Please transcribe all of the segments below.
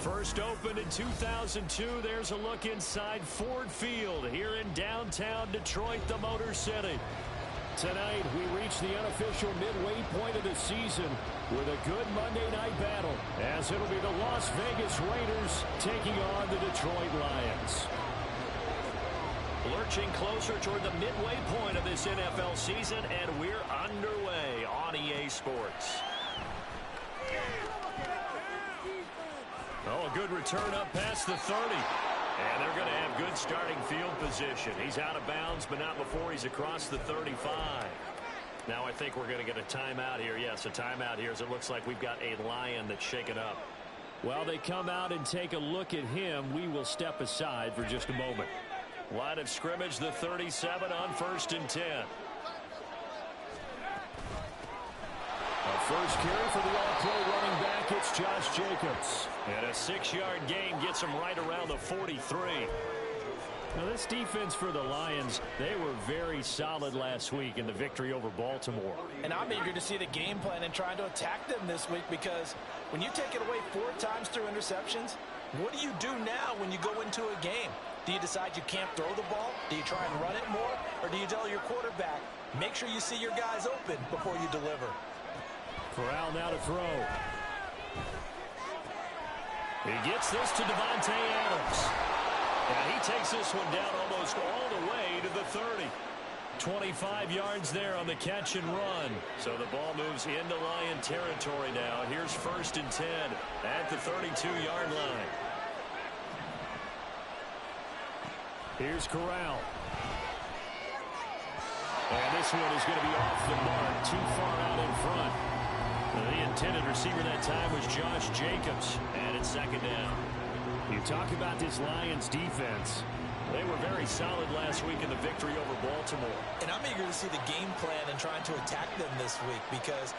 First opened in 2002. There's a look inside Ford Field here in downtown Detroit, the Motor City. Tonight, we reach the unofficial midway point of the season with a good Monday night battle, as it'll be the Las Vegas Raiders taking on the Detroit Lions. Lurching closer toward the midway point of this NFL season, and we're underway on EA Sports. Oh, a good return up past the 30. And they're going to have good starting field position. He's out of bounds, but not before he's across the 35. Now I think we're going to get a timeout here. Yes, a timeout here, as it looks like we've got a Lion that's shaken up. While they come out and take a look at him, we will step aside for just a moment. Line of scrimmage, the 37 on 1st and 10. First carry for the all-pro running back, it's Josh Jacobs. And a 6-yard gain gets him right around the 43. Now this defense for the Lions, they were very solid last week in the victory over Baltimore. And I'm eager to see the game plan and trying to attack them this week, because when you take it away 4 times through interceptions, what do you do now when you go into a game? Do you decide you can't throw the ball? Do you try and run it more? Or do you tell your quarterback, make sure you see your guys open before you deliver? Corral now to throw. He gets this to Davante Adams. And he takes this one down almost all the way to the 30. 25 yards there on the catch and run. So the ball moves into Lion territory now. Here's 1st and 10 at the 32-yard line. Here's Corral. And this one is going to be off the mark, too far out in front. The intended receiver that time was Josh Jacobs, and it's 2nd down. You talk about this Lions defense. They were very solid last week in the victory over Baltimore. And I'm eager to see the game plan and trying to attack them this week, because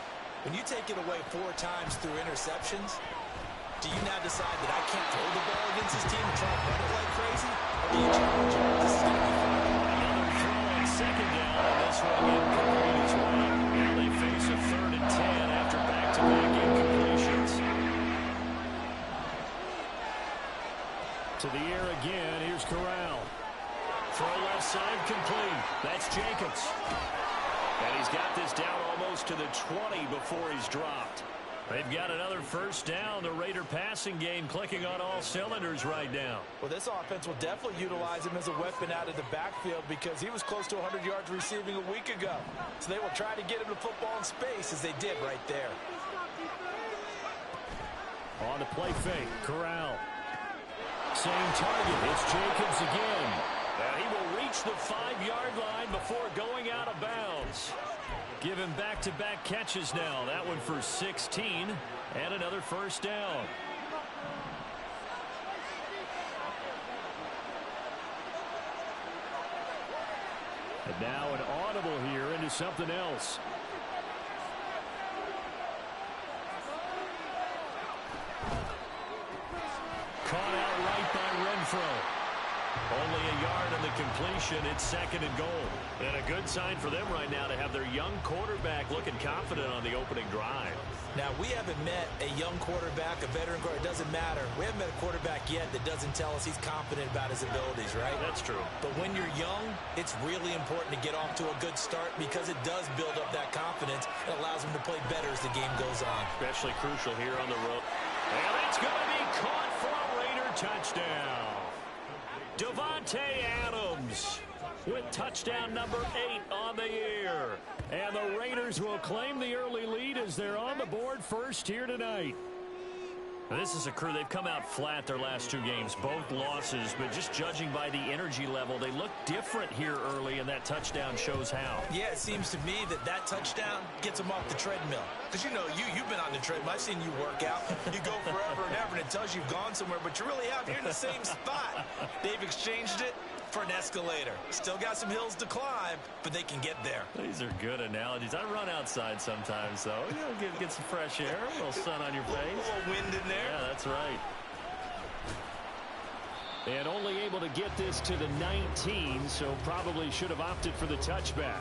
when you take it away 4 times through interceptions, do you now decide that I can't throw the ball against this team and try to run it like crazy? Or do you challenge it? This is going to be fun. Another throw on 2nd down, and this one incomplete as well. Now they face a 3rd and 10 after back-to-back incompletions. To the air again, here's Corral. Throw left side complete. That's Jacobs. And he's got this down almost to the 20 before he's dropped. They've got another 1st down. The Raider passing game clicking on all cylinders right now. Well, this offense will definitely utilize him as a weapon out of the backfield, because he was close to 100 yards receiving a week ago. So they will try to get him the football in space, as they did right there. On the play fake, Corral. Same target. It's Jacobs again. And he will reach the 5-yard line before going out of bounds. Give him back-to-back catches now. That one for 16 and another 1st down. And now an audible here into something else. Caught out right by Renfro. Only a yard on the completion. It's 2nd and goal. And a good sign for them right now to have their young quarterback looking confident on the opening drive. Now, we haven't met a young quarterback, a veteran quarterback. It doesn't matter. We haven't met a quarterback yet that doesn't tell us he's confident about his abilities, right? That's true. But when you're young, it's really important to get off to a good start, because it does build up that confidence. It allows him to play better as the game goes on. Especially crucial here on the road. And it's going to be caught for a Raider touchdown. Davante Adams with touchdown number 8 on the year. And the Raiders will claim the early lead as they're on the board first here tonight. Now, this is a crew, they've come out flat their last 2 games, both losses, but just judging by the energy level, they look different here early, and that touchdown shows how. Yeah, it seems to me that touchdown gets them off the treadmill. Because, you know, you've been on the treadmill. I've seen you work out. You go forever and ever, and it tells you you've gone somewhere, but you really have. You're in the same spot. They've exchanged it for an escalator. Still got some hills to climb, but they can get there. These are good analogies. I run outside sometimes, though. You know, get some fresh air, a little sun on your face. A little wind in there. Yeah, that's right. And only able to get this to the 19, so probably should have opted for the touchback.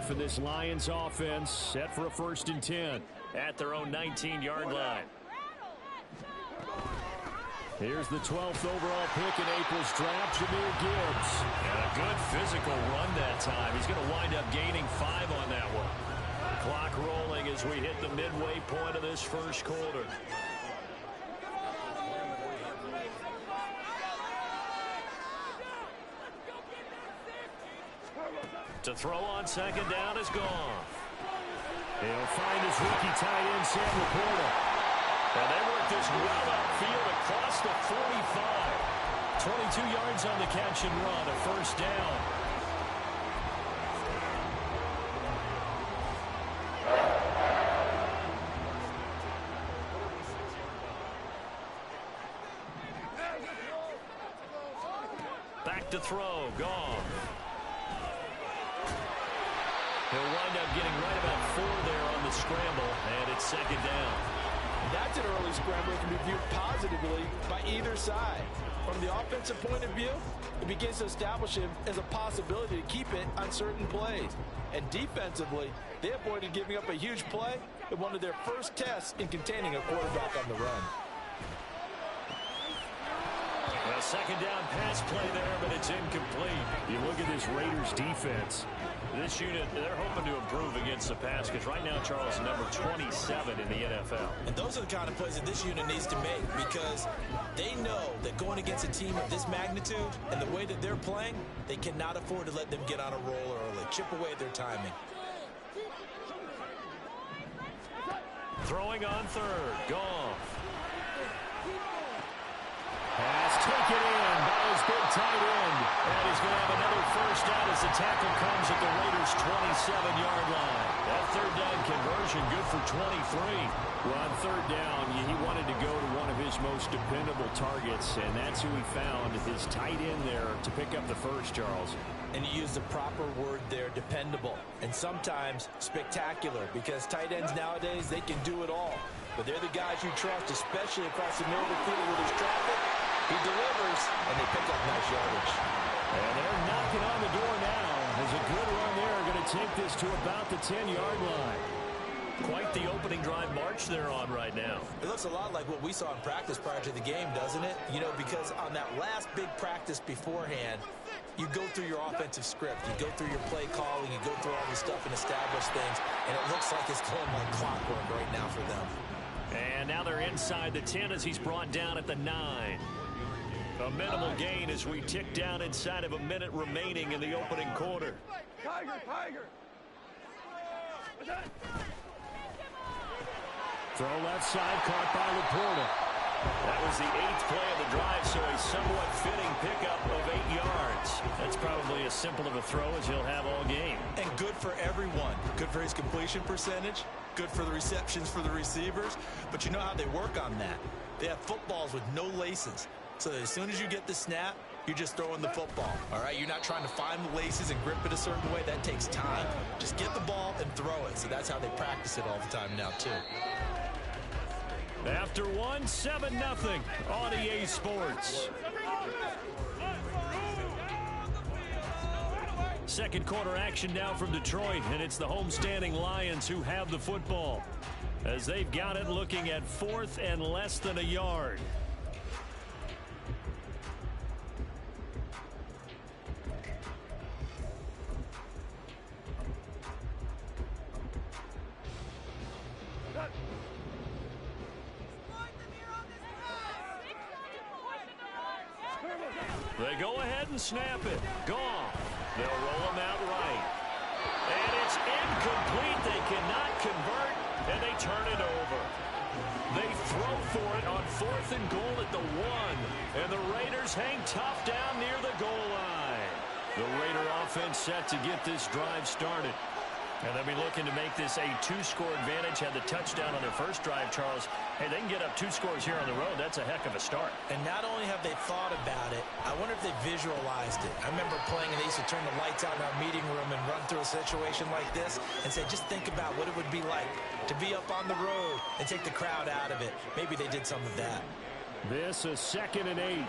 half, and this Lions offense set for a 1st and 10 at their own 19-yard line. Here's the 12th overall pick in April's draft, Jahmyr Gibbs. And a good physical run that time. He's going to wind up gaining 5 on that one. Clock rolling as we hit the midway point of this first quarter. To throw on 2nd down is gone. He'll find his rookie tight end, Sam Laporta. And they work this well upfield across the 45. 22 yards on the catch and run, a 1st down. Back to throw, gone. He'll wind up getting right about 4 there on the scramble, and it's 2nd down. That's an early scramble that can be viewed positively by either side. From the offensive point of view, it begins to establish him as a possibility to keep it on certain plays. And defensively, they avoided giving up a huge play in one of their first tests in containing a quarterback on the run. A 2nd down pass play there, but it's incomplete. You look at this Raiders defense. This unit, they're hoping to improve against the pass because right now, Charles, number 27 in the NFL. And those are the kind of plays that this unit needs to make because they know that going against a team of this magnitude and the way that they're playing, they cannot afford to let them get on a roll early. Chip away at their timing. Throwing on 3rd, Goff. Pass taken in by his big tight end. And he's going to have another 1st down as the tackle comes at the Raiders' 27-yard line. That 3rd down conversion good for 23. Well, on 3rd down, he wanted to go to one of his most dependable targets, and that's who he found, his tight end there, to pick up the 1st, Charles. And you use the proper word there, dependable. And sometimes spectacular, because tight ends nowadays, they can do it all. But they're the guys you trust, especially across the middle of the field where there's traffic. He delivers, and they pick up nice yardage. And they're knocking on the door now. There's a good run there. Going to take this to about the 10-yard line. Quite the opening drive march they're on right now. It looks a lot like what we saw in practice prior to the game, doesn't it? You know, because on that last big practice beforehand, you go through your offensive script. You go through your play calling. You go through all the stuff and establish things. And it looks like it's going like clockwork right now for them. And now they're inside the 10 as he's brought down at the 9. A minimal gain as we tick down inside of a minute remaining in the opening quarter. Tiger. Throw left side, caught by Laporta. That was the 8th play of the drive, so a somewhat fitting pickup of 8 yards. That's probably as simple of a throw as he'll have all game. And good for everyone. Good for his completion percentage. Good for the receptions for the receivers. But you know how they work on that. They have footballs with no laces. So that as soon as you get the snap, you're just throwing the football. All right, you're not trying to find the laces and grip it a certain way. That takes time. Just get the ball and throw it. So that's how they practice it all the time now, too. After 1, 7-0 on EA Sports. Second quarter action now from Detroit, and it's the homestanding Lions who have the football as they've got it looking at 4th and less than a yard. They go ahead and snap it. Gone. They'll roll him out right. And it's incomplete. They cannot convert, and they turn it over. They throw for it on 4th and goal at the 1. And the Raiders hang tough down near the goal line. The Raider offense set to get this drive started. And they'll be looking to make this a 2-score advantage. Had the touchdown on their first drive, Charles. Hey, they can get up 2 scores here on the road. That's a heck of a start. And not only have they thought about it, I wonder if they visualized it. I remember playing and they used to turn the lights out in our meeting room and run through a situation like this and say, just think about what it would be like to be up on the road and take the crowd out of it. Maybe they did some of that. This is 2nd and 8.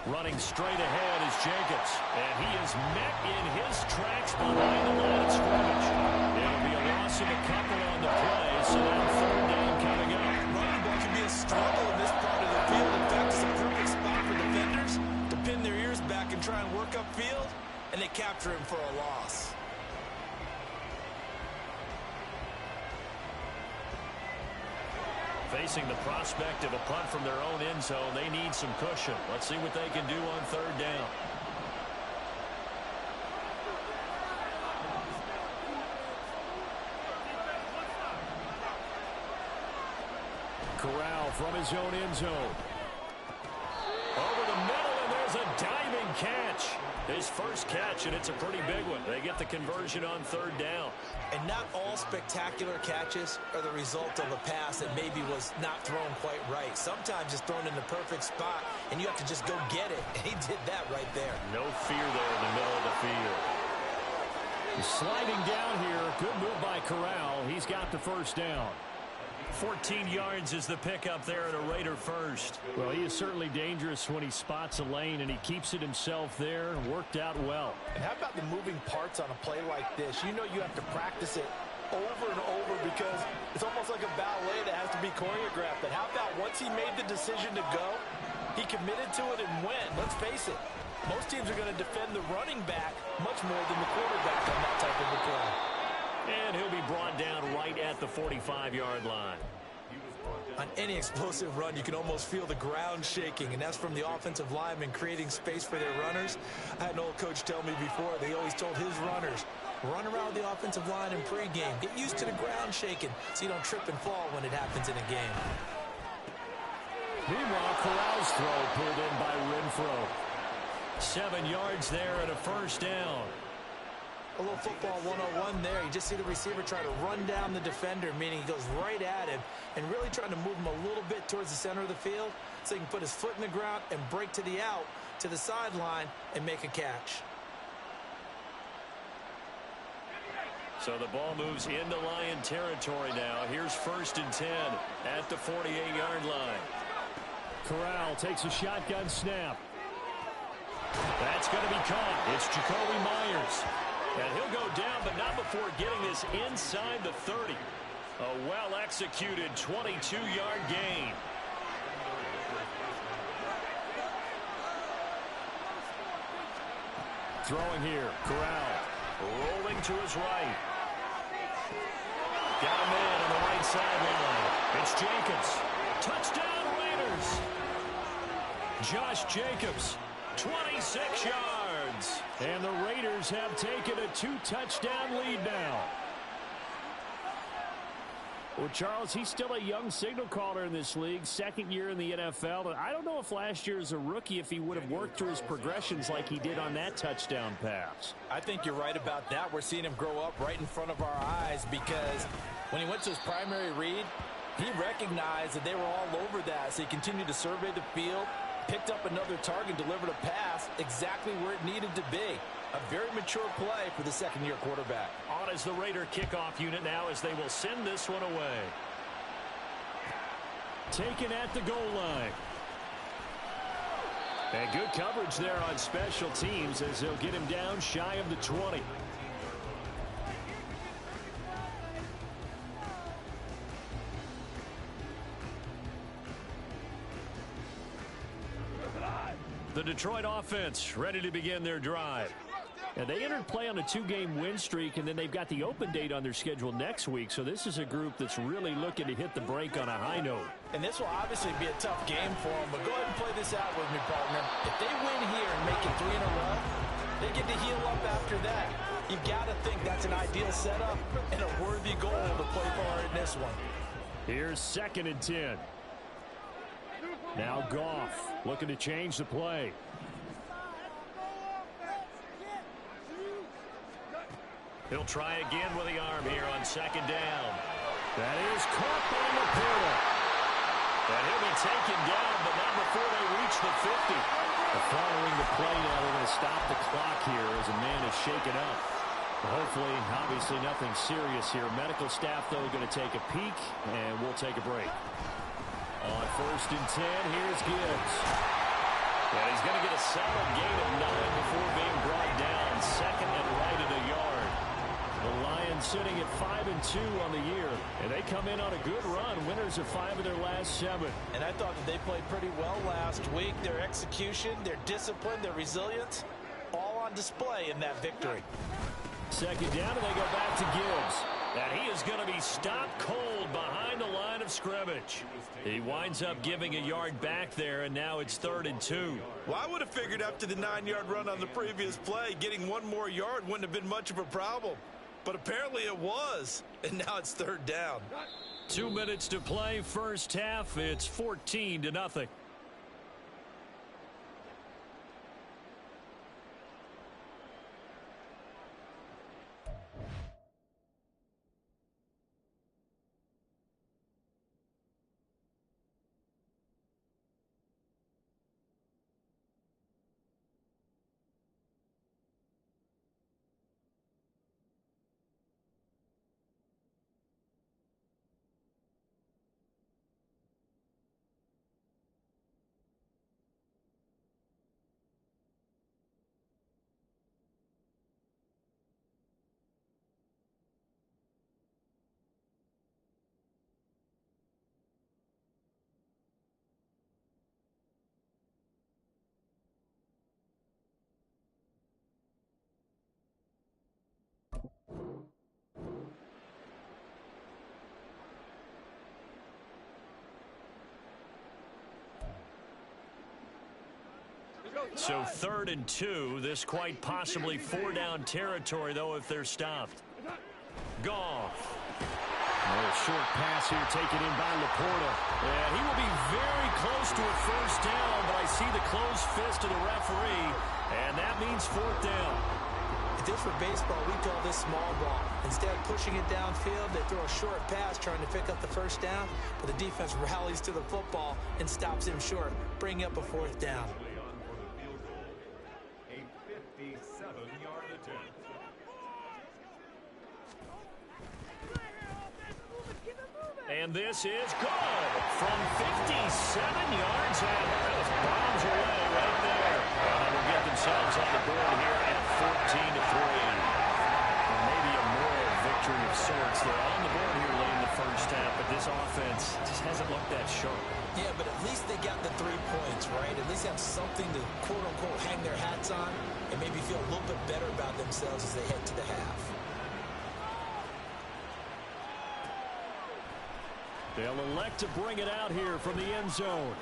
Running straight ahead is Jacobs. And he is met in his tracks behind the line of scrimmage. It'll be a loss of a couple on the play, so now third down coming up. Running ball can be a struggle in this part of the field. In fact, it's a perfect spot for defenders to pin their ears back and try and work upfield, and they capture him for a loss. Facing the prospect of a punt from their own end zone, they need some cushion. Let's see what they can do on third down. Corral from his own end zone. Over the middle, and there's a diving catch. His first catch, and it's a pretty big one. They get the conversion on third down. And not all spectacular catches are the result of a pass that maybe was not thrown quite right. Sometimes it's thrown in the perfect spot, and you have to just go get it. And he did that right there. No fear there in the middle of the field. Sliding down here. Good move by Corral. He's got the first down. 14 yards is the pickup there at a Raider first. Well, he is certainly dangerous when he spots a lane, and he keeps it himself there. Worked out well. And how about the moving parts on a play like this? You know you have to practice it over and over because it's almost like a ballet that has to be choreographed. But how about once he made the decision to go, he committed to it and went. Let's face it, most teams are going to defend the running back much more than the quarterback on that type of a play. And he'll be brought down right at the 45-yard line. On any explosive run, you can almost feel the ground shaking, and that's from the offensive linemen creating space for their runners. I had an old coach tell me before, they always told his runners, run around the offensive line in pregame. Get used to the ground shaking so you don't trip and fall when it happens in a game. Meanwhile, Corral's throw pulled in by Renfro. 7 yards there and a first down. A little football 101 there. You just see the receiver try to run down the defender, meaning he goes right at him and really trying to move him a little bit towards the center of the field so he can put his foot in the ground and break to the out, to the sideline, and make a catch. So the ball moves into Lion territory now. Here's 1st and 10 at the 48-yard line. Corral takes a shotgun snap. That's going to be caught. It's Jacoby Myers. And he'll go down, but not before getting this inside the 30. A well-executed 22-yard gain. Throwing here, Corral. Rolling to his right. Got a man on the right sideline. It's Jacobs. Touchdown, Raiders. Josh Jacobs, 26 yards. And the Raiders have taken a 2-touchdown lead now. Well, Charles, he's still a young signal caller in this league, 2nd year in the NFL. And I don't know if last year as a rookie, if he would have worked through his progressions like he did on that touchdown pass. I think you're right about that. We're seeing him grow up right in front of our eyes because when he went to his primary read, he recognized that they were all over that. So he continued to survey the field, picked up another target, delivered a pass exactly where it needed to be. A very mature play for the 2nd-year quarterback. On as the Raider kickoff unit now as they will send this one away. Taken at the goal line. And good coverage there on special teams as they'll get him down shy of the 20. The Detroit offense ready to begin their drive. And they entered play on a 2-game win streak, and then they've got the open date on their schedule next week. So this is a group that's really looking to hit the break on a high note. And this will obviously be a tough game for them, but go ahead and play this out with me, partner. If they win here and make it 3 in a row, they get to heal up after that. You've got to think that's an ideal setup and a worthy goal to play for in this one. Here's 2nd and 10. Now Goff looking to change the play. He'll try again with the arm here on 2nd down. That is caught by Laporta. And he'll be taken down, but not before they reach the 50. Following the play now, they're going to stop the clock here as a man is shaken up. Hopefully, obviously nothing serious here. Medical staff, though, going to take a peek, and we'll take a break. On 1st and 10, here's Gibbs. And he's going to get a solid gain of 9 before being brought down. Second and right at a yard. The Lions sitting at 5-2 on the year. And they come in on a good run. Winners of 5 of their last 7. And I thought that they played pretty well last week. Their execution, their discipline, their resilience, all on display in that victory. Second down, and they go back to Gibbs. And he is going to be stopped cold behind the line of scrimmage. He winds up giving a yard back there, and now it's 3rd and 2. Well, I would have figured after the 9-yard run on the previous play, getting 1 more yard wouldn't have been much of a problem. But apparently it was, and now it's 3rd down. 2 minutes to play, first half. It's 14-0. So 3rd and 2. This quite possibly 4-down territory, though, if they're stopped. Goff. A short pass here taken in by Laporta. And he will be very close to a first down, but I see the closed fist of the referee, and that means 4th down. If this were baseball, we call this small ball. Instead of pushing it downfield, they throw a short pass trying to pick up the first down, but the defense rallies to the football and stops him short, bringing up a 4th down. And this is good from 57 yards out. Those bombs away right there. And they will get themselves on the board here at 14-3. And maybe a moral victory of sorts. They're on the board here late in the first half, but this offense just hasn't looked that sharp. Yeah, but at least they got the 3 points, right? At least have something to, quote-unquote, hang their hats on and maybe feel a little bit better about themselves as they head to the half. They'll elect to bring it out here from the end zone.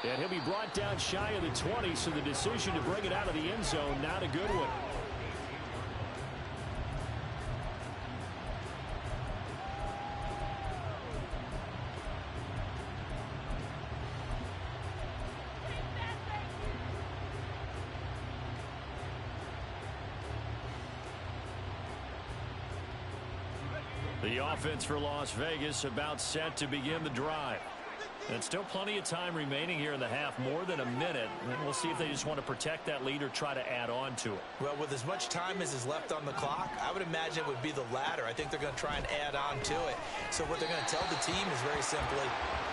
And he'll be brought down shy of the 20, so the decision to bring it out of the end zone, not a good one. The offense for Las Vegas about set to begin the drive. And still plenty of time remaining here in the half, more than a minute. And we'll see if they just want to protect that lead or try to add on to it. Well, with as much time as is left on the clock, I would imagine it would be the latter. I think they're going to try and add on to it. So what they're going to tell the team is very simply,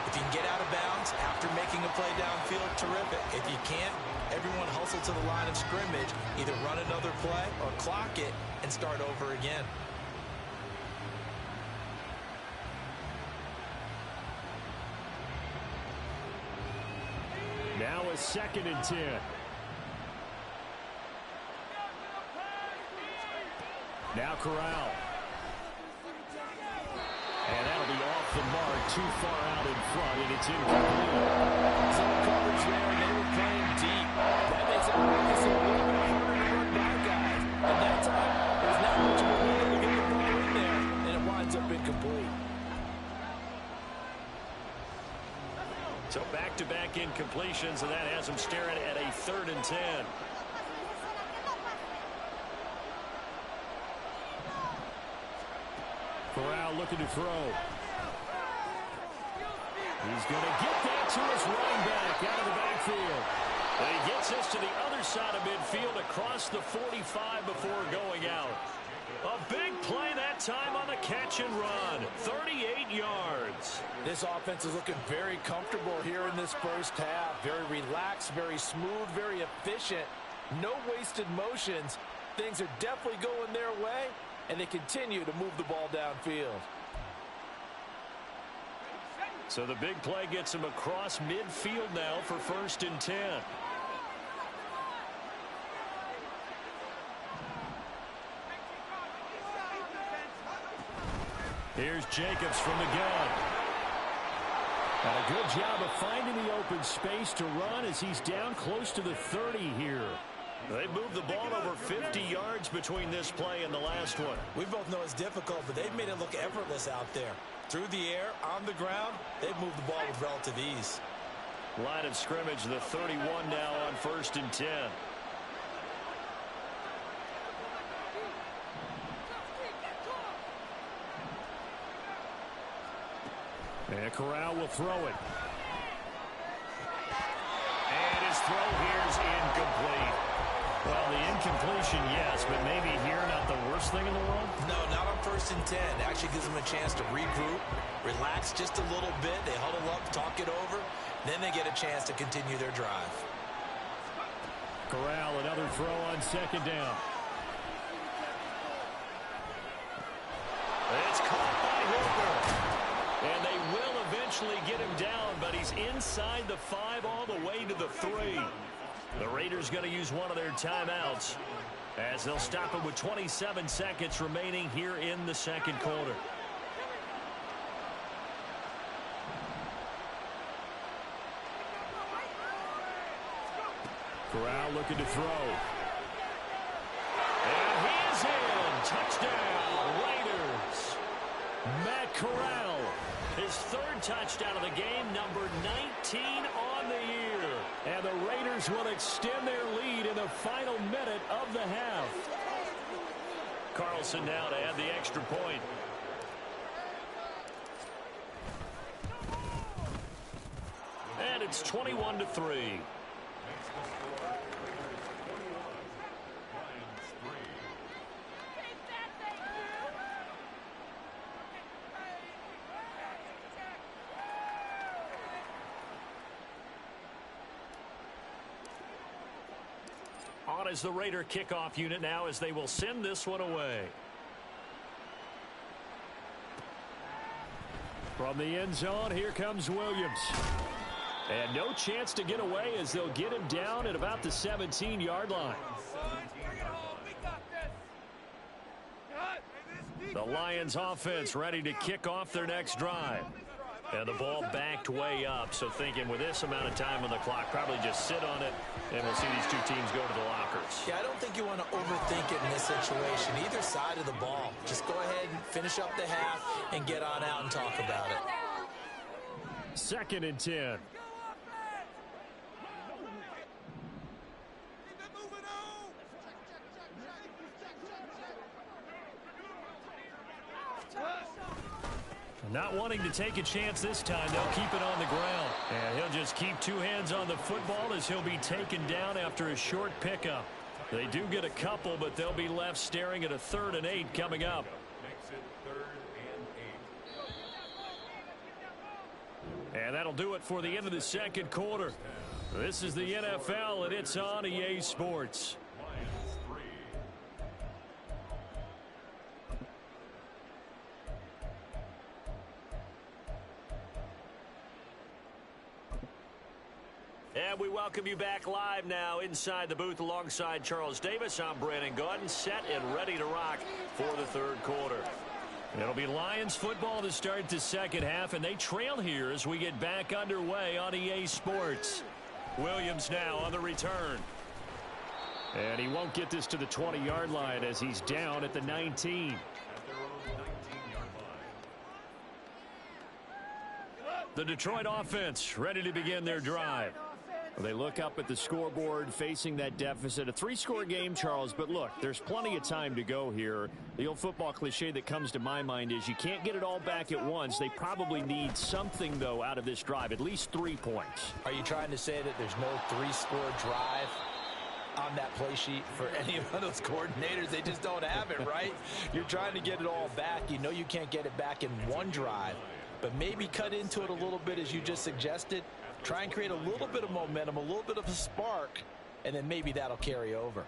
if you can get out of bounds after making a play downfield, terrific. If you can't, everyone hustle to the line of scrimmage, either run another play or clock it and start over again. Now a 2nd and 10. Now Corral. And that'll be off the mark, too far out in front, and it's incomplete. Some coverage there, and they were playing deep. That makes it obviously a little bit harder to run by guys. And that time, there's not much of a window to get the ball in there, and it winds up incomplete. So back-to-back incompletions, and that has them staring at a 3rd and 10. Corral looking to throw. He's going to get that to his running back out of the backfield. And he gets us to the other side of midfield across the 45 before going out. A big play that time on the catch and run. 38 yards. This offense is looking very comfortable here in this first half. Very relaxed, very smooth, very efficient. No wasted motions. Things are definitely going their way, and they continue to move the ball downfield. So the big play gets him across midfield now for 1st and 10. Here's Jacobs from the gun. And a good job of finding the open space to run as he's down close to the 30 here. They moved the ball over 50 yards between this play and the last one. We both know it's difficult, but they've made it look effortless out there. Through the air, on the ground, they've moved the ball with relative ease. Line of scrimmage, the 31 now on 1st and 10. And Corral will throw it. And his throw here is incomplete. Well, the incompletion, yes, but maybe here not the worst thing in the world? No, not on 1st and 10. It actually gives them a chance to regroup, relax just a little bit. They huddle up, talk it over. Then they get a chance to continue their drive. Corral, another throw on 2nd down. It's caught by Hooker. And they will eventually get him down, but he's inside the 5 all the way to the 3. The Raiders going to use one of their timeouts as they'll stop him with 27 seconds remaining here in the 2nd quarter. Corral looking to throw. And he is in. Touchdown, Raiders. Matt Corral, his 3rd touchdown of the game, number 19 on the year. And the Raiders will extend their lead in the final minute of the half. Carlson now to add the extra point. And it's 21-3. On is the Raider kickoff unit now as they will send this one away. From the end zone, here comes Williams. And no chance to get away as they'll get him down at about the 17-yard line. The Lions offense ready to kick off their next drive. And the ball backed way up, so thinking with this amount of time on the clock, probably just sit on it, and we'll see these two teams go to the lockers. Yeah, I don't think you want to overthink it in this situation. Either side of the ball. Just go ahead and finish up the half and get on out and talk about it. 2nd and 10. Not wanting to take a chance this time, they'll keep it on the ground. And he'll just keep 2 hands on the football as he'll be taken down after a short pickup. They do get a couple, but they'll be left staring at a 3rd and 8 coming up. And that'll do it for the end of the 2nd quarter. This is the NFL, and it's on EA Sports. And we welcome you back live now inside the booth alongside Charles Davis. I'm Brandon Gaudin, set and ready to rock for the 3rd quarter. It'll be Lions football to start the 2nd half, and they trail here as we get back underway on EA Sports. Williams now on the return. And he won't get this to the 20-yard line as he's down at the 19. The Detroit offense ready to begin their drive. They look up at the scoreboard facing that deficit. A 3-score game, Charles, but look, there's plenty of time to go here. The old football cliche that comes to my mind is you can't get it all back at once. They probably need something, though, out of this drive, at least 3 points. Are you trying to say that there's no 3-score drive? on that play sheet for any of those coordinators. They just don't have it, right? You're trying to get it all back. You know you can't get it back in one drive, but maybe cut into it a little bit as you just suggested. Try and create a little bit of momentum, a little bit of a spark, and then maybe that'll carry over.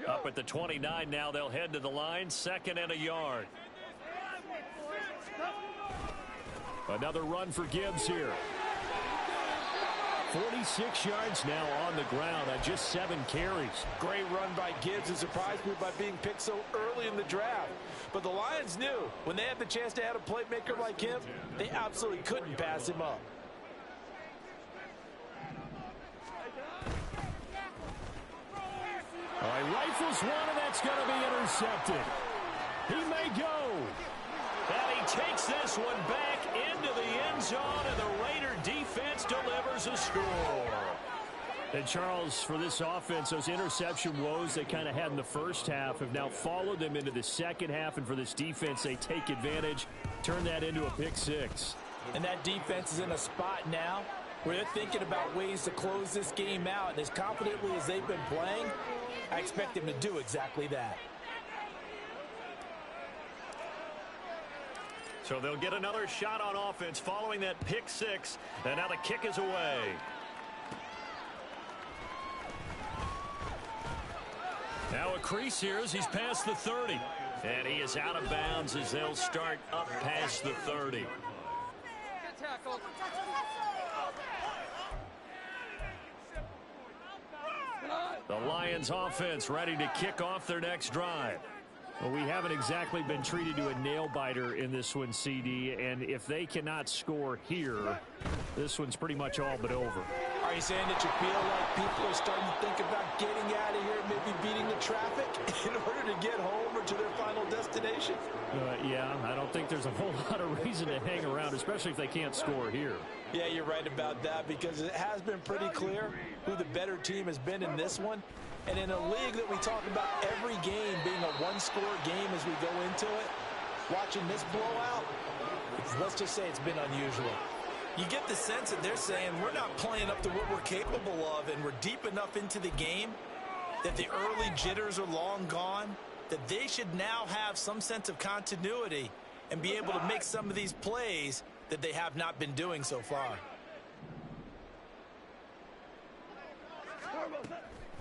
Up at the 29 now, they'll head to the line, 2nd and a yard. Another run for Gibbs here. 46 yards now on the ground on just 7 carries. Great run by Gibbs, and surprised me by being picked so early in the draft. But the Lions knew when they had the chance to add a playmaker like him, they absolutely couldn't pass him up. All right, rifles one, and that's going to be intercepted. He may go. And he takes this one back into the end zone, and the Raider defense delivers a score. And Charles, for this offense, those interception woes they kind of had in the first half have now followed them into the second half, and for this defense, they take advantage, turn that into a pick 6. And that defense is in a spot now where they're thinking about ways to close this game out, and as confidently as they've been playing, I expect them to do exactly that. So they'll get another shot on offense following that pick 6, and now the kick is away. Now a crease here as he's past the 30. And he is out of bounds as they'll start up past the 30. The Lions offense ready to kick off their next drive. Well, we haven't exactly been treated to a nail-biter in this one, CD, and if they cannot score here, this one's pretty much all but over. Are you saying that you feel like people are starting to think about getting out of here, maybe beating the traffic in order to get home or to their final destination? Yeah, I don't think there's a whole lot of reason to hang around, especially if they can't score here. Yeah, you're right about that, because it has been pretty clear who the better team has been in this one. And in a league that we talk about every game being a one-score game as we go into it, watching this blowout, let's just say it's been unusual. You get the sense that they're saying we're not playing up to what we're capable of, and we're deep enough into the game that the early jitters are long gone, that they should now have some sense of continuity and be able to make some of these plays that they have not been doing so far.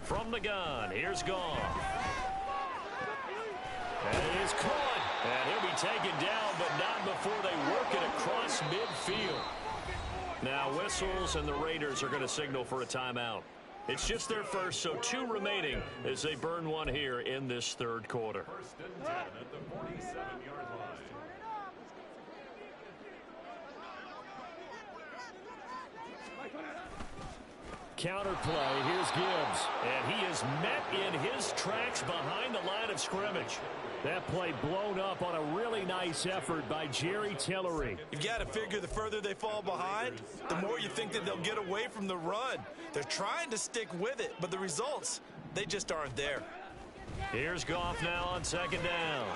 From the gun, here's Goff. And it is caught. And he'll be taken down, but not before they work it across midfield. Now whistles, and the Raiders are going to signal for a timeout. It's just their first, so 2 remaining as they burn one here in this third quarter. 1st and 10 at the 47-yard line. Counterplay, here's Gibbs, and he is met in his tracks behind the line of scrimmage. That play blown up on a really nice effort by Jerry Tillery. You've got to figure the further they fall behind, the more you think that they'll get away from the run. They're trying to stick with it, but the results, they just aren't there. Here's Goff now on 2nd down.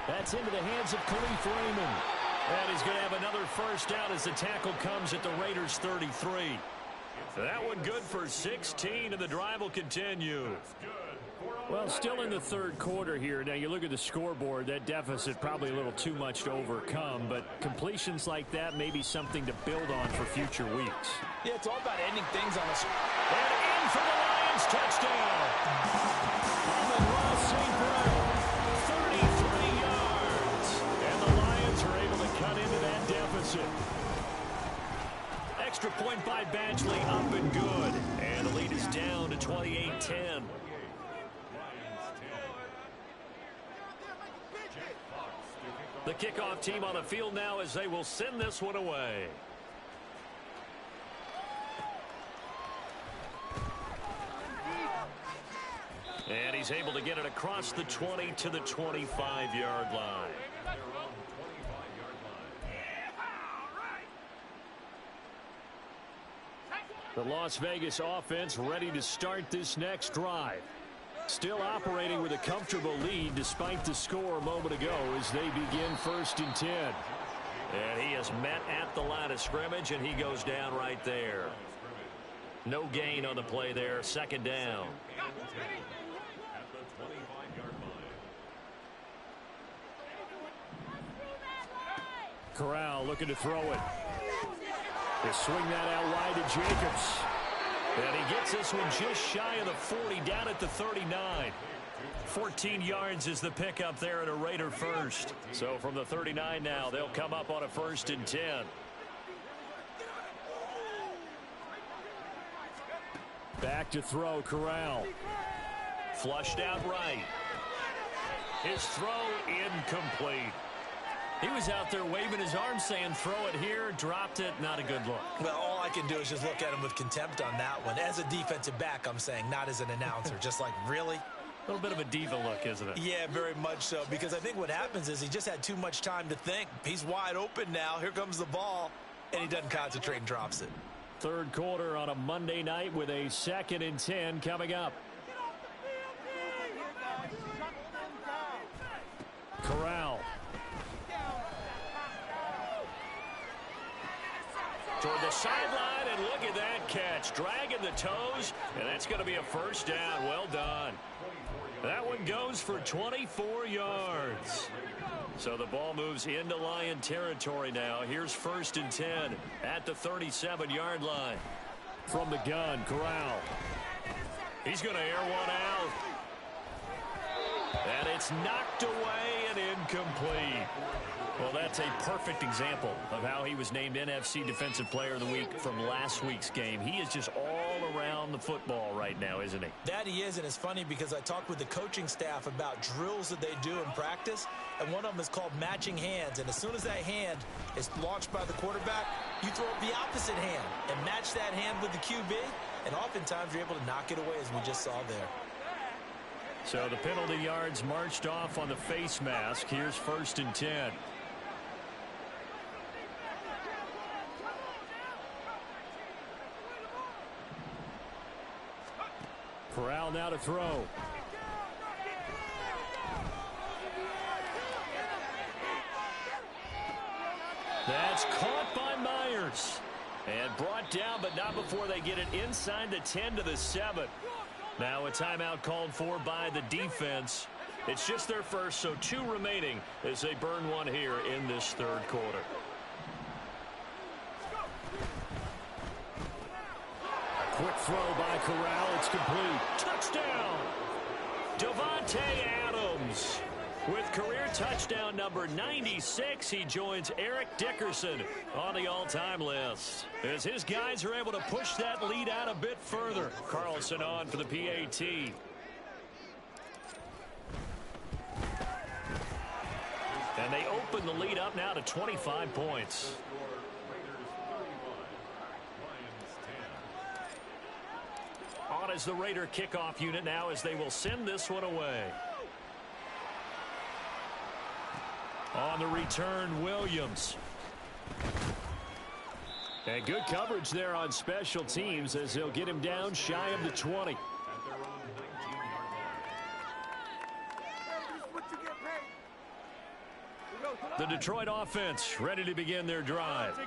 That's into the hands of Khalif Raymond. And he's going to have another first down as the tackle comes at the Raiders' 33. That one good for 16, and the drive will continue. Well, still in the third quarter here. Now, you look at the scoreboard, that deficit probably a little too much to overcome, but completions like that may be something to build on for future weeks. Yeah, it's all about ending things on a... And in for the Lions, touchdown. Amon-Ra St. Brown, 33 yards. And the Lions are able to cut into that deficit. Extra point by Badgley, up and good. And the lead is down to 28-10. The kickoff team on the field now as they will send this one away. And he's able to get it across the 20 to the 25-yard line. The Las Vegas offense ready to start this next drive. Still operating with a comfortable lead despite the score a moment ago as they begin 1st and 10. And he is met at the line of scrimmage, and he goes down right there. No gain on the play there. Second down. At the 25-yard line. Corral looking to throw it. They swing that out wide to Jacobs. And he gets this one just shy of the 40, down at the 39. 14 yards is the pickup there at a Raider first. So from the 39 now, they'll come up on a 1st and 10. Back to throw, Corral. Flushed out right. His throw incomplete. He was out there waving his arms saying throw it here, dropped it, not a good look. Well, all I can do is just look at him with contempt on that one. As a defensive back, I'm saying, not as an announcer. Just like, really? A little bit of a diva look, isn't it? Yeah, very much so, because I think what happens is he just had too much time to think. He's wide open now. Here comes the ball, and he doesn't concentrate and drops it. Third quarter on a Monday night with a 2nd and 10 coming up. Corral. Toward the sideline, and look at that catch. Dragging the toes, and that's going to be a 1st down. Well done. That one goes for 24 yards. So the ball moves into Lion territory now. Here's 1st and 10 at the 37-yard line. From the gun, Corral. He's going to air one out. And it's knocked away and incomplete. Well, that's a perfect example of how he was named NFC Defensive Player of the Week from last week's game. He is just all around the football right now, isn't he? That he is, and it's funny because I talked with the coaching staff about drills that they do in practice, and one of them is called matching hands. And as soon as that hand is launched by the quarterback, you throw up the opposite hand and match that hand with the QB, and oftentimes you're able to knock it away, as we just saw there. So the penalty yards marched off on the face mask. Here's 1st and 10. Corral now to throw. That's caught by Myers. And brought down, but not before they get it inside the 10 to the 7. Now a timeout called for by the defense. It's just their first, so 2 remaining as they burn one here in this third quarter. Quick throw by Corral. It's complete. Touchdown! Davante Adams. With career touchdown number 96, he joins Eric Dickerson on the all-time list. As his guys are able to push that lead out a bit further. Carlson on for the PAT. And they open the lead up now to 25 points. On as the Raider kickoff unit now as they will send this one away. On the return, Williams. And good coverage there on special teams as they'll get him down shy of the 20. The Detroit offense ready to begin their drive.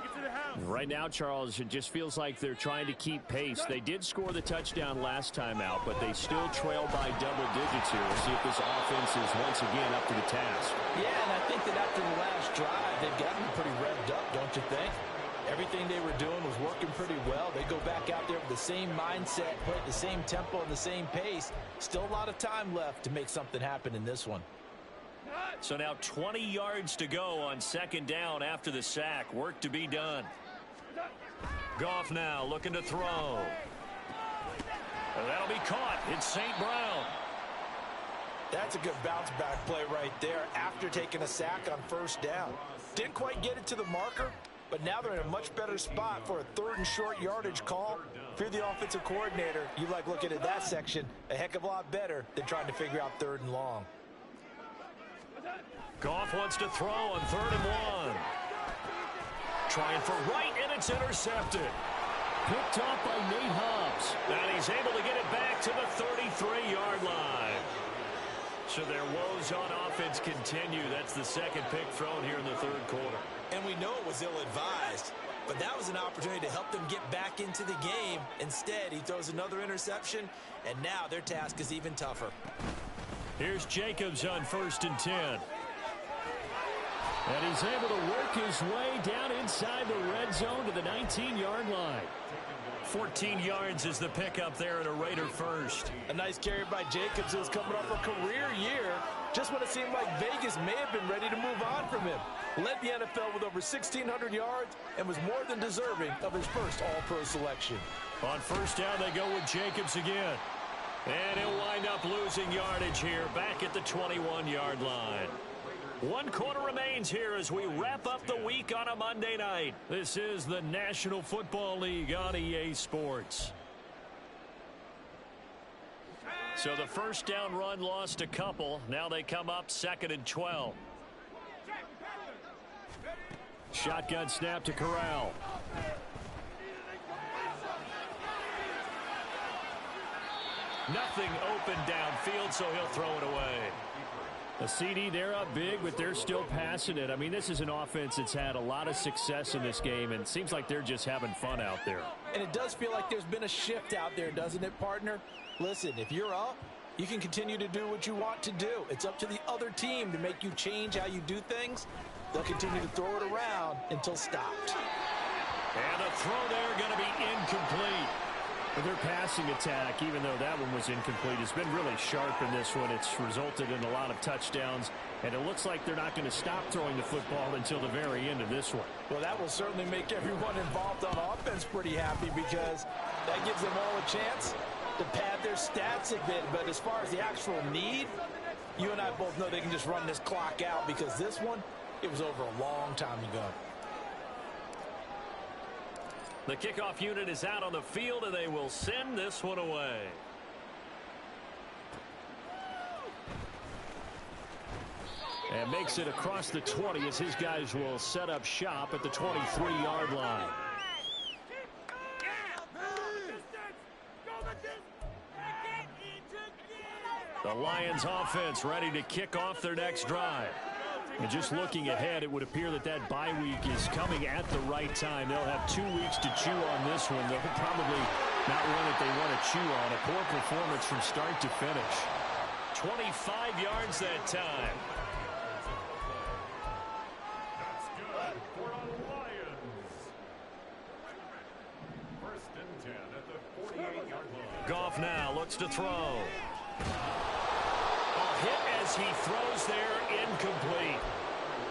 Right now, Charles, it just feels like they're trying to keep pace. They did score the touchdown last time out, but they still trail by double digits here. We'll see if this offense is once again up to the task. Yeah, and I think that after the last drive, they've gotten pretty revved up, don't you think? Everything they were doing was working pretty well. They go back out there with the same mindset, play at the same tempo and the same pace. Still a lot of time left to make something happen in this one. So now 20 yards to go on 2nd down after the sack. Work to be done. Goff now looking to throw. And that'll be caught. It's St. Brown. That's a good bounce back play right there after taking a sack on 1st down. Didn't quite get it to the marker, but now they're in a much better spot for a 3rd and short yardage call. If you're the offensive coordinator, you like looking at that section a heck of a lot better than trying to figure out 3rd and long. Goff wants to throw on 3rd and 1. Trying for right, and it's intercepted. Picked off by Nate Hobbs. And he's able to get it back to the 33-yard line. So their woes on offense continue. That's the 2nd pick thrown here in the 3rd quarter. And we know it was ill-advised. but that was an opportunity to help them get back into the game. Instead, he throws another interception, and now their task is even tougher. Here's Jacobs on 1st and 10. And he's able to work his way down inside the red zone to the 19-yard line. 14 yards is the pickup there at a Raider first. A nice carry by Jacobs, who's coming off a career year. Just when it seemed like Vegas may have been ready to move on from him. Led the NFL with over 1,600 yards and was more than deserving of his first All-Pro selection. On 1st down, they go with Jacobs again. And he'll wind up losing yardage here back at the 21-yard line. 1 quarter remains here as we wrap up the week on a Monday night. This is the National Football League on EA Sports. So the first down run lost a couple. Now they come up 2nd and 12. Shotgun snap to Corral. Nothing open downfield, so he'll throw it away. A CD, they're up big, but they're still passing it. I mean, this is an offense that's had a lot of success in this game, and it seems like they're just having fun out there. And it does feel like there's been a shift out there, doesn't it, partner? Listen, if you're up, you can continue to do what you want to do. It's up to the other team to make you change how you do things. They'll continue to throw it around until stopped. And the throw there going to be incomplete. But their passing attack, even though that one was incomplete, has been really sharp in this one. It's resulted in a lot of touchdowns, and it looks like they're not going to stop throwing the football until the very end of this one. Well, that will certainly make everyone involved on offense pretty happy because that gives them all a chance to pad their stats a bit. But as far as the actual need, you and I both know they can just run this clock out because this one, it was over a long time ago. The kickoff unit is out on the field, and they will send this one away. And makes it across the 20 as his guys will set up shop at the 23-yard line. The Lions offense ready to kick off their next drive. And just looking ahead, it would appear that that bye week is coming at the right time. They'll have 2 weeks to chew on this one. They'll probably not one that they want to chew on. A poor performance from start to finish. 25 yards that time. That's good for a Lions. 1st and 10 at the 48-yard line. Goff now looks to throw. A hit as he throws there, incomplete.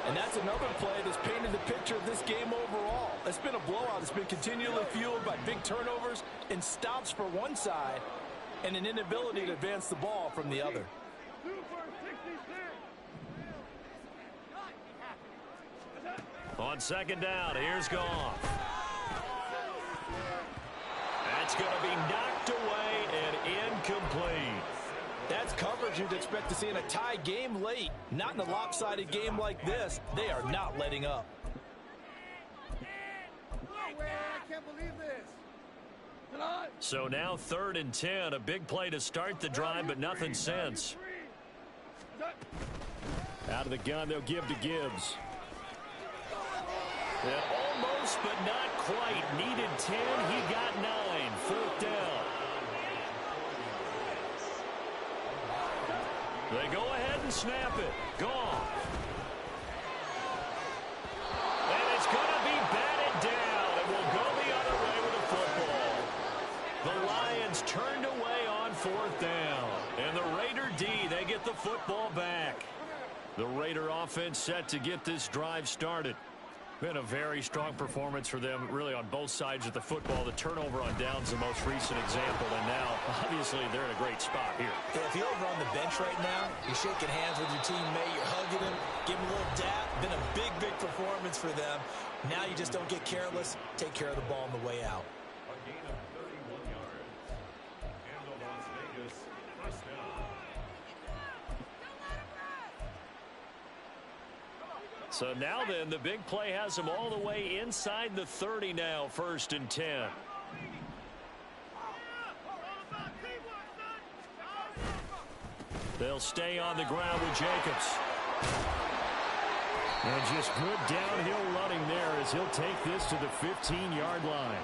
And that's another play that's painted the picture of this game overall. It's been a blowout. It's been continually fueled by big turnovers and stops for one side and an inability to advance the ball from the other. On 2nd down, here's Goff. That's going to be knocked away and incomplete. That's coverage you'd expect to see in a tie game late. Not in a lopsided game like this. They are not letting up. So now 3rd and 10. A big play to start the drive, but nothing since. Out of the gun, they'll give to Gibbs. And almost, but not quite. Needed 10. He got 9. 4th down. They go ahead and snap it. Goff. And it's going to be batted down. And will go the other way with the football. The Lions turned away on 4th down. And the Raider D, they get the football back. The Raider offense set to get this drive started. Been a very strong performance for them, really, on both sides of the football. The turnover on downs, the most recent example, and now, obviously, they're in a great spot here. Yeah, if you're over on the bench right now, you're shaking hands with your teammate, you're hugging him, giving him a little dap. Been a big, big performance for them. Now you just don't get careless. Take care of the ball on the way out. A gain of 31 yards. And the Las Vegas 1st down. So now then, the big play has them all the way inside the 30 now, 1st and 10. They'll stay on the ground with Jacobs. And just good downhill running there as he'll take this to the 15-yard line.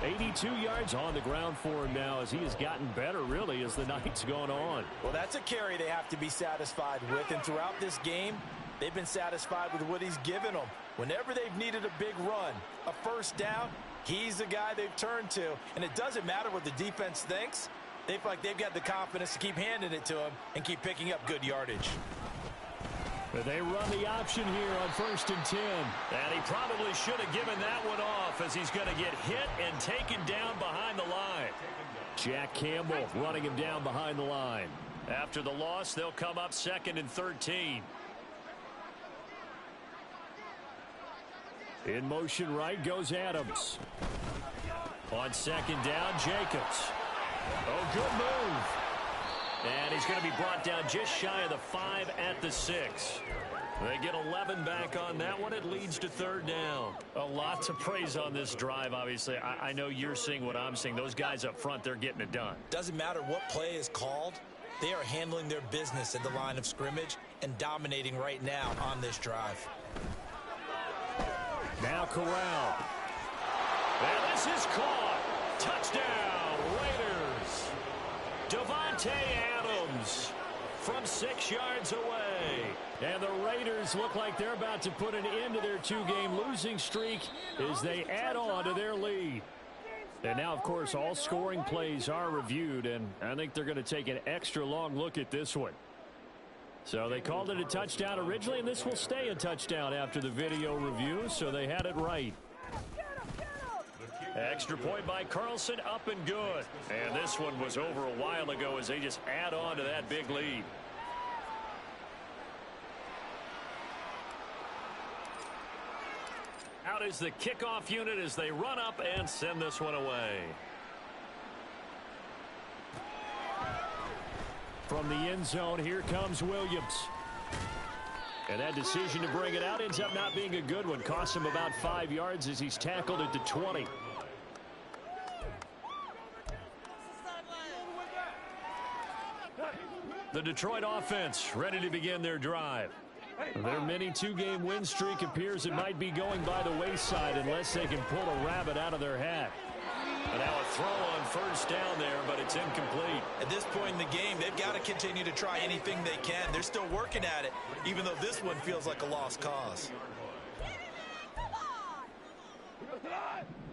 82 yards on the ground for him now as he has gotten better, really, as the night's gone on. Well, that's a carry they have to be satisfied with, and throughout this game, they've been satisfied with what he's given them. Whenever they've needed a big run, a first down, he's the guy they've turned to. And it doesn't matter what the defense thinks. They feel like they've got the confidence to keep handing it to him and keep picking up good yardage. But they run the option here on 1st and 10. And he probably should have given that one off as he's going to get hit and taken down behind the line. Jack Campbell running him down behind the line. After the loss, they'll come up 2nd and 13. In motion right goes Adams. On 2nd down, Jacobs. Oh, good move. And he's going to be brought down just shy of the 5 at the 6. They get 11 back on that one. It leads to 3rd down. A lot to praise on this drive, obviously. I know you're seeing what I'm seeing. Those guys up front, they're getting it done. Doesn't matter what play is called. They are handling their business at the line of scrimmage and dominating right now on this drive. Now Corral. And this is caught. Touchdown, Raiders. Davante Adams from 6 yards away. And the Raiders look like they're about to put an end to their 2-game losing streak as they add on to their lead. And now, of course, all scoring plays are reviewed, and I think they're going to take an extra long look at this one. So they called it a touchdown originally, and this will stay a touchdown after the video review, so they had it right. Extra point by Carlson, up and good. And this one was over a while ago as they just add on to that big lead. Out is the kickoff unit as they run up and send this one away. From the end zone, here comes Williams. And that decision to bring it out ends up not being a good one. Costs him about 5 yards as he's tackled at the 20. The Detroit offense ready to begin their drive. Their mini 2-game win streak appears it might be going by the wayside unless they can pull a rabbit out of their hat. And now a throw on 1st down there, but it's incomplete. At this point in the game, they've got to continue to try anything they can. They're still working at it, even though this one feels like a lost cause.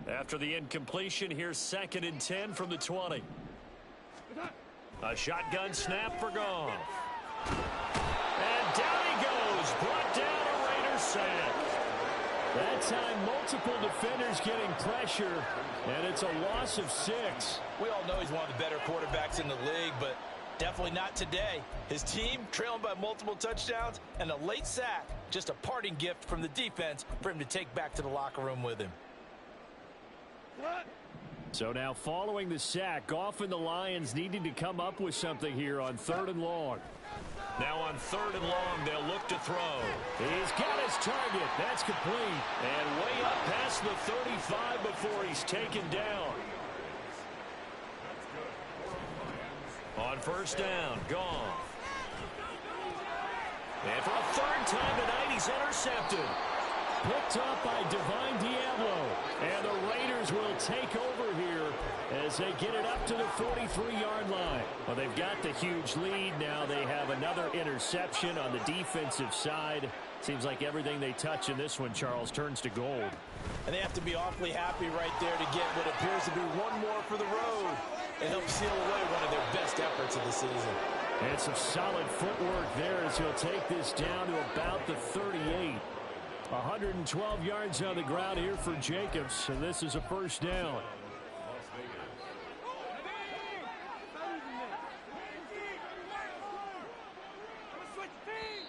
After the incompletion, here's 2nd and 10 from the 20. A shotgun snap for Goff. And down he goes. Brought down a Raiders sack. That time, multiple defenders getting pressure, and it's a loss of 6. We all know he's one of the better quarterbacks in the league, but definitely not today. His team trailing by multiple touchdowns and a late sack. Just a parting gift from the defense for him to take back to the locker room with him. So now following the sack, Goff and the Lions needing to come up with something here on 3rd and long. Now on 3rd and long, they'll look to throw. He's got his target. That's complete. And way up past the 35 before he's taken down. On 1st down, Goff. And for a 3rd time tonight, he's intercepted. Picked up by Divine Diablo. And the Raiders will take over here as they get it up to the 43-yard line. Well, they've got the huge lead. Now they have another interception on the defensive side. Seems like everything they touch in this one, Charles, turns to gold. And they have to be awfully happy right there to get what appears to be one more for the road and help seal away one of their best efforts of the season. And some solid footwork there as he'll take this down to about the 38. 112 yards on the ground here for Jacobs, and this is a 1st down.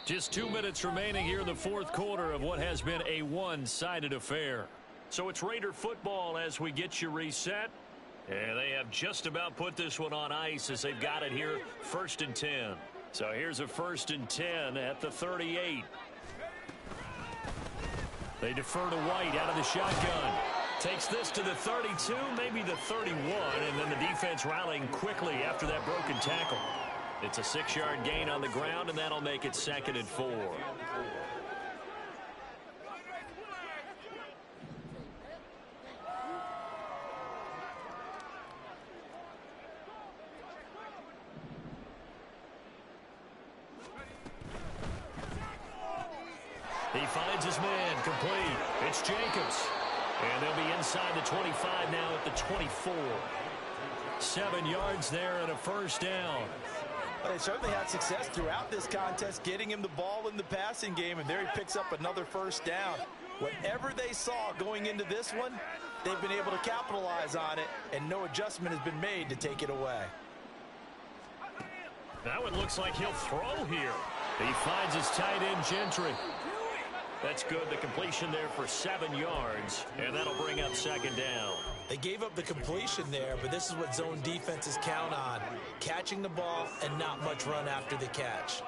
Just 2 minutes remaining here in the 4th quarter of what has been a one-sided affair. So it's Raider football as we get you reset. And they have just about put this one on ice as they've got it here 1st and 10. So here's a 1st and 10 at the 38. They defer to White out of the shotgun. Takes this to the 32, maybe the 31, and then the defense rallying quickly after that broken tackle. It's a 6-yard gain on the ground, and that'll make it 2nd and 4. He finds his man, complete. It's Jacobs. And they'll be inside the 25 now at the 24. 7 yards there and a first down. Well, they certainly had success throughout this contest, getting him the ball in the passing game, and there he picks up another first down. Whatever they saw going into this one, they've been able to capitalize on it, and no adjustment has been made to take it away. That one looks like he'll throw here. He finds his tight end, Gentry. That's good. The completion there for 7 yards, and that'll bring up second down. They gave up the completion there, but this is what zone defenses count on, catching the ball and not much run after the catch.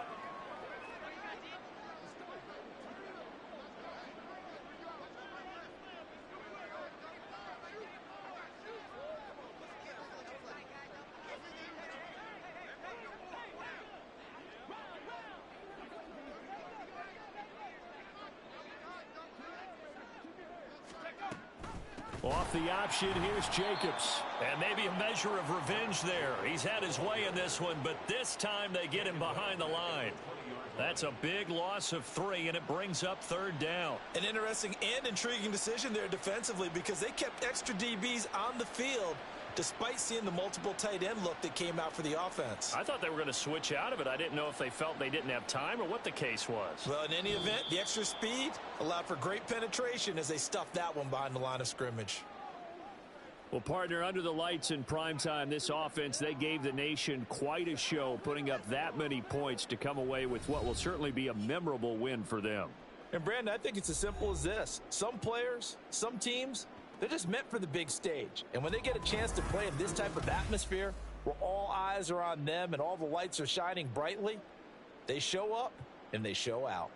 Off the option, here's Jacobs. And maybe a measure of revenge there. He's had his way in this one, but this time they get him behind the line. That's a big loss of 3, and it brings up third down. An interesting and intriguing decision there defensively because they kept extra DBs on the field despite seeing the multiple tight end look that came out for the offense. I thought they were going to switch out of it. I didn't know if they felt they didn't have time or what the case was. Well, in any event, the extra speed allowed for great penetration as they stuffed that one behind the line of scrimmage. Well, partner, under the lights in primetime, this offense, they gave the nation quite a show, putting up that many points to come away with what will certainly be a memorable win for them. And, Brandon, I think it's as simple as this. Some players, some teams, they're just meant for the big stage. And when they get a chance to play in this type of atmosphere where all eyes are on them and all the lights are shining brightly, they show up and they show out.